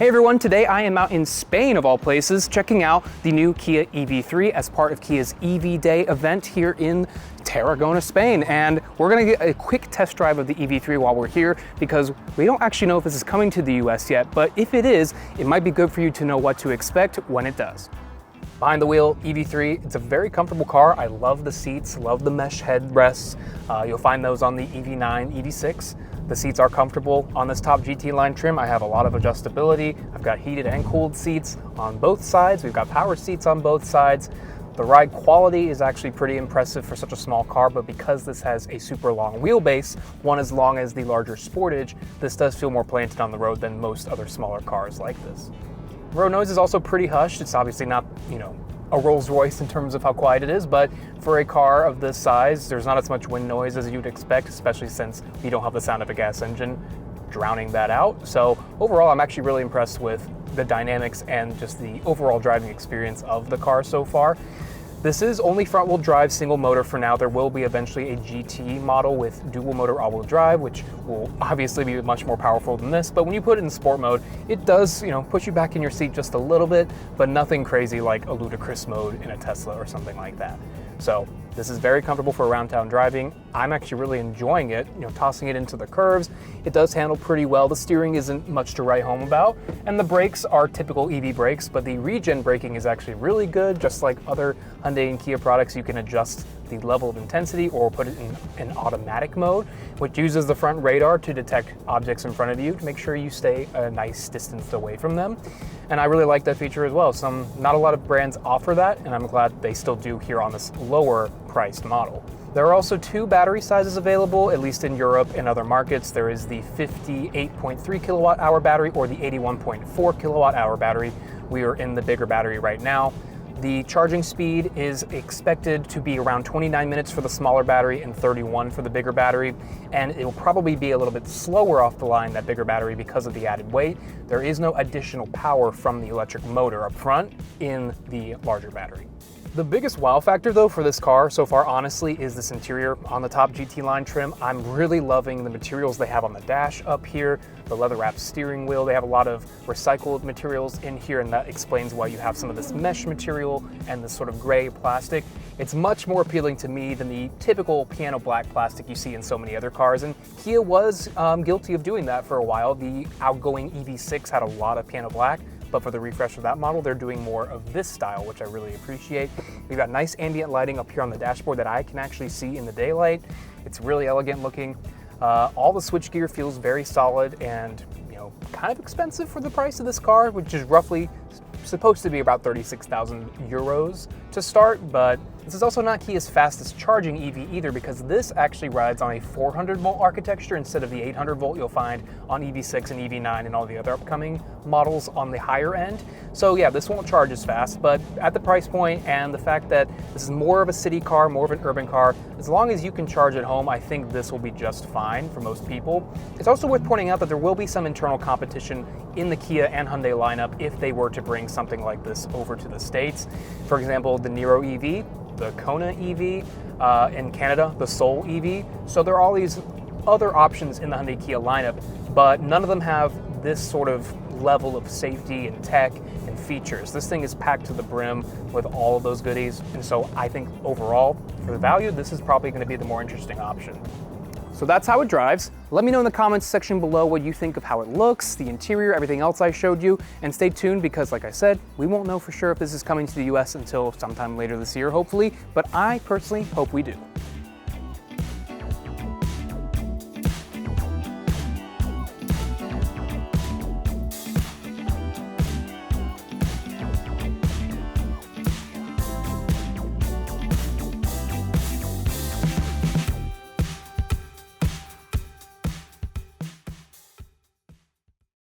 Hey everyone, today I am out in Spain of all places, checking out the new Kia EV3 as part of Kia's EV Day event here in Tarragona, Spain. And we're gonna get a quick test drive of the EV3 while we're here because we don't actually know if this is coming to the US yet, but if it is, it might be good for you to know what to expect when it does. Behind the wheel, EV3, it's a very comfortable car. I love the seats, love the mesh headrests. You'll find those on the EV9, EV6. The seats are comfortable. On this top GT line trim, I have a lot of adjustability. I've got heated and cooled seats on both sides. We've got power seats on both sides. The ride quality is actually pretty impressive for such a small car, but because this has a super long wheelbase, one as long as the larger Sportage, this does feel more planted on the road than most other smaller cars like this. Road noise is also pretty hushed. It's obviously not, a Rolls Royce in terms of how quiet it is, but for a car of this size, there's not as much wind noise as you'd expect, especially since you don't have the sound of a gas engine drowning that out. So overall, I'm actually really impressed with the dynamics and just the overall driving experience of the car so far. This is only front-wheel drive, single motor for now. There will be eventually a GT model with dual motor all-wheel drive, which will obviously be much more powerful than this. But when you put it in sport mode, it does, push you back in your seat just a little bit, but nothing crazy like a ludicrous mode in a Tesla or something like that. So this is very comfortable for around town driving. I'm actually really enjoying it, tossing it into the curves. It does handle pretty well. The steering isn't much to write home about. And the brakes are typical EV brakes, but the regen braking is actually really good. Just like other Hyundai and Kia products, you can adjust the level of intensity or put it in an automatic mode, which uses the front radar to detect objects in front of you to make sure you stay a nice distance away from them. And I really like that feature as well. Not a lot of brands offer that, and I'm glad they still do here on this lower priced model. There are also two battery sizes available, at least in Europe and other markets. There is the 58.3 kilowatt hour battery or the 81.4 kilowatt hour battery. We are in the bigger battery right now. The charging speed is expected to be around 29 minutes for the smaller battery and 31 for the bigger battery, and it will probably be a little bit slower off the line, that bigger battery, because of the added weight. There is no additional power from the electric motor up front in the larger battery. The biggest wow factor though for this car so far, honestly, is this interior on the top GT line trim. I'm really loving the materials they have on the dash up here, the leather wrapped steering wheel. They have a lot of recycled materials in here, and that explains why you have some of this mesh material and this sort of gray plastic. It's much more appealing to me than the typical piano black plastic you see in so many other cars, and Kia was guilty of doing that for a while. The outgoing EV6 had a lot of piano black, but for the refresh of that model, they're doing more of this style, which I really appreciate. We've got nice ambient lighting up here on the dashboard that I can actually see in the daylight. It's really elegant looking. All the switchgear feels very solid and kind of expensive for the price of this car, which is roughly supposed to be about 36,000 euros to start, but this is also not Kia's fastest charging EV either, because this actually rides on a 400 volt architecture instead of the 800 volt you'll find on EV6 and EV9 and all the other upcoming models on the higher end. So yeah, this won't charge as fast, but at the price point and the fact that this is more of a city car, more of an urban car, as long as you can charge at home, I think this will be just fine for most people. It's also worth pointing out that there will be some internal competition in the Kia and Hyundai lineup if they were to bring something like this over to the States. For example, the Niro EV, the Kona EV, in Canada, the Soul EV. So there are all these other options in the Hyundai Kia lineup, but none of them have this sort of level of safety and tech and features. This thing is packed to the brim with all of those goodies, and so I think overall, for the value, this is probably going to be the more interesting option. So that's how it drives. Let me know in the comments section below what you think of how it looks, the interior, everything else I showed you, and stay tuned because, like I said, we won't know for sure if this is coming to the US until sometime later this year, hopefully, but I personally hope we do.